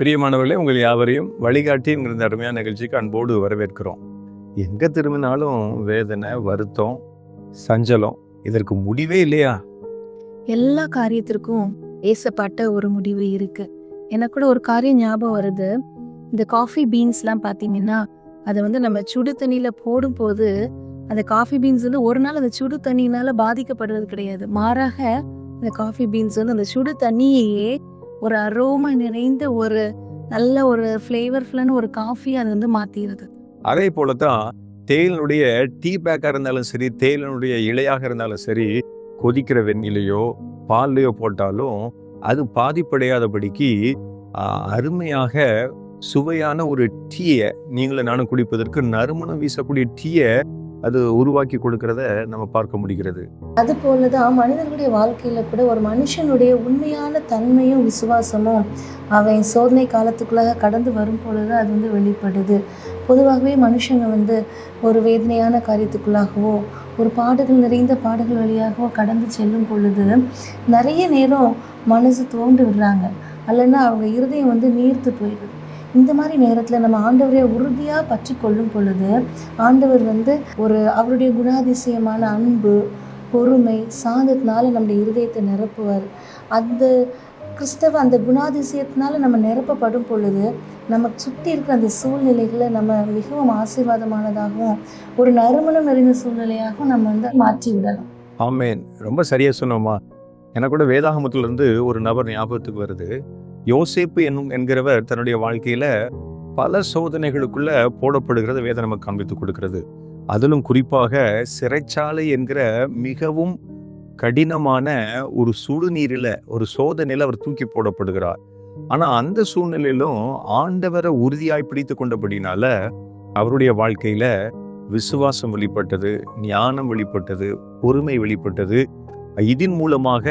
பிரியமானவர்களே, உங்கள் யாவரையும் வழிகாட்டிங்கிற இந்த அருமையான நிகழ்ச்சிக்கு அன்போடு வரவேற்கிறோம். எங்க திரும்பினாலும் வேதனை, வருத்தம், சஞ்சலம், இதற்கு முடிவே இல்லையா? எல்லா காரியத்திற்கும் ஏசப்பட்ட ஒரு முடிவு இருக்கு. எனக்கு கூட ஒரு காரியம் ஞாபகம் வருது. இந்த காஃபி பீன்ஸ்லாம் பார்த்தீங்கன்னா, அதை நம்ம சுடு தண்ணியில போடும்போது அந்த காஃபி பீன்ஸ் ஒரு நாள் அந்த சுடு தண்ணியினால பாதிக்கப்படுறது கிடையாது. மாறாக அந்த காஃபி பீன்ஸ் அந்த சுடு தண்ணியையே ஒரு அரோமா நிறைந்த ஒரு நல்ல ஒரு ஃப்ளேவர்ஃபுல்லான ஒரு காஃபி அது மாத்திடுது. அதே போலதான் தேயிலுடைய டீ பேக்காக இருந்தாலும் சரி, தேயிலுடைய இலையாக இருந்தாலும் சரி, கொதிக்கிற வெந்நிலையோ பால்லையோ போட்டாலும் அது பாதிப்படையாதபடிக்கு அருமையாக சுவையான ஒரு டீயை நீங்களும் நானும் குடிப்பதற்கு நறுமணம் வீசக்கூடிய டீயை அது உருவாக்கி கொடுக்கறத நம்ம பார்க்க முடிகிறது. அது போலதான் மனிதர்களுடைய வாழ்க்கையில கூட ஒரு மனுஷனுடைய உண்மையான தன்மையும் விசுவாசமும் அவன் சோதனை காலத்துக்குள்ளாக கடந்து வரும் பொழுது அது வெளிப்படுது. பொதுவாகவே மனுஷங்க ஒரு வேதனையான காரியத்துக்குள்ளாகவோ ஒரு பாடுகள் நிறைந்த பாடுகள் வழியாகவோ கடந்து செல்லும் பொழுது நிறைய நேரம் மனசு தோண்டு விடுறாங்க, அல்லன்னா அவங்க இருதயம் நீர்த்து போயிடுது. இந்த மாதிரி நேரத்தில் நம்ம ஆண்டவரை உறுதியாக பற்றி கொள்ளும் பொழுது ஆண்டவர் ஒரு அவருடைய குணாதிசயமான அன்பு, பொறுமை, சாந்தத்தினால நம்முடைய இருதயத்தை நிரப்புவார். அந்த அந்த குணாதிசயத்தினால நம்ம நிரப்பப்படும் பொழுது நமக்கு சுற்றி இருக்கிற அந்த சூழ்நிலைகளை நம்ம மிகவும் ஆசீர்வாதமானதாகவும் ஒரு நறுமணம் நிறைந்த சூழ்நிலையாகவும் நம்ம மாற்றி விடலாம். ஆமேன். ரொம்ப சரியா சொன்னோமா. எனக்கு கூட வேதாகமத்திலிருந்து ஒரு நபர் ஞாபகத்துக்கு வருது. யோசேப்பு என்கிறவர் தன்னுடைய வாழ்க்கையில பல சோதனைகளுக்குள்ள போடப்படுகிறத வேதம் நமக்கு காண்பித்து கொடுக்கிறது. அதிலும் குறிப்பாக சிறைச்சாலை என்கிற மிகவும் கடினமான ஒரு சுடுநீரில ஒரு சோதனையில அவர் தூக்கி போடப்படுகிறார். ஆனா அந்த சூழ்நிலையிலும் ஆண்டவரை உறுதியாய் பிடித்து கொண்டபடினால அவருடைய வாழ்க்கையில விசுவாசம் வெளிப்பட்டது, ஞானம் வெளிப்பட்டது, பொறுமை வெளிப்பட்டது. இதன் மூலமாக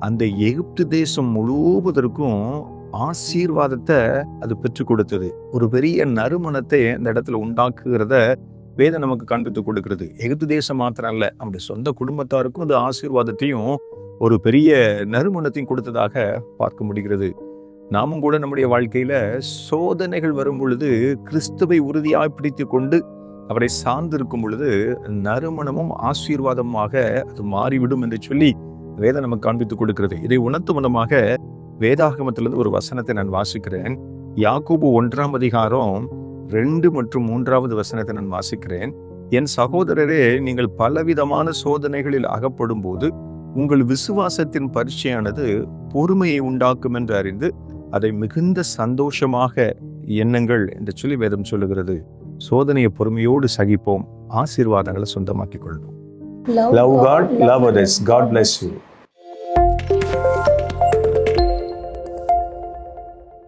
அந்த எகிப்து தேசம் முழுவதற்கும் ஆசீர்வாதத்தை அது பெற்றுக் கொடுத்தது. ஒரு பெரிய நறுமணத்தை அந்த இடத்துல உண்டாக்குகிறத வேதம் நமக்கு காண்பித்து கொடுக்கிறது. எகிப்து தேசம் மாத்திரம் அல்ல, நம்முடைய சொந்த குடும்பத்தாருக்கும் அது ஆசீர்வாதத்தையும் ஒரு பெரிய நறுமணத்தையும் கொடுத்ததாக பார்க்க முடிகிறது. நாமும் கூட நம்முடைய வாழ்க்கையில சோதனைகள் வரும் பொழுது கிறிஸ்துவை உறுதியாய் பிடித்து கொண்டு அவரை சார்ந்திருக்கும் பொழுது நறுமணமும் ஆசீர்வாதமாக அது மாறிவிடும் என்று சொல்லி வேதம் நமக்கு காண்பித்து கொடுக்கிறது. இதை உணர்த்தும் விதமாக வேதாகமத்திலிருந்து ஒரு வசனத்தை நான் வாசிக்கிறேன். யாக்கோபு 1:2 மற்றும் 3 நான் வாசிக்கிறேன். என் சகோதரரே, நீங்கள் பலவிதமான சோதனைகளில் அகப்படும் போது உங்கள் விசுவாசத்தின் பரீட்சையானது பொறுமையை உண்டாக்கும் என்று அறிந்து அதை மிகுந்த சந்தோஷமாக எண்ணுங்கள் என்று சொல்லி வேதம் சொல்லுகிறது. சோதனையை பொறுமையோடு சகிப்போம், ஆசீர்வாதங்களை சொந்தமாக்கிக் கொள்வோம். Love God, love others. God bless you.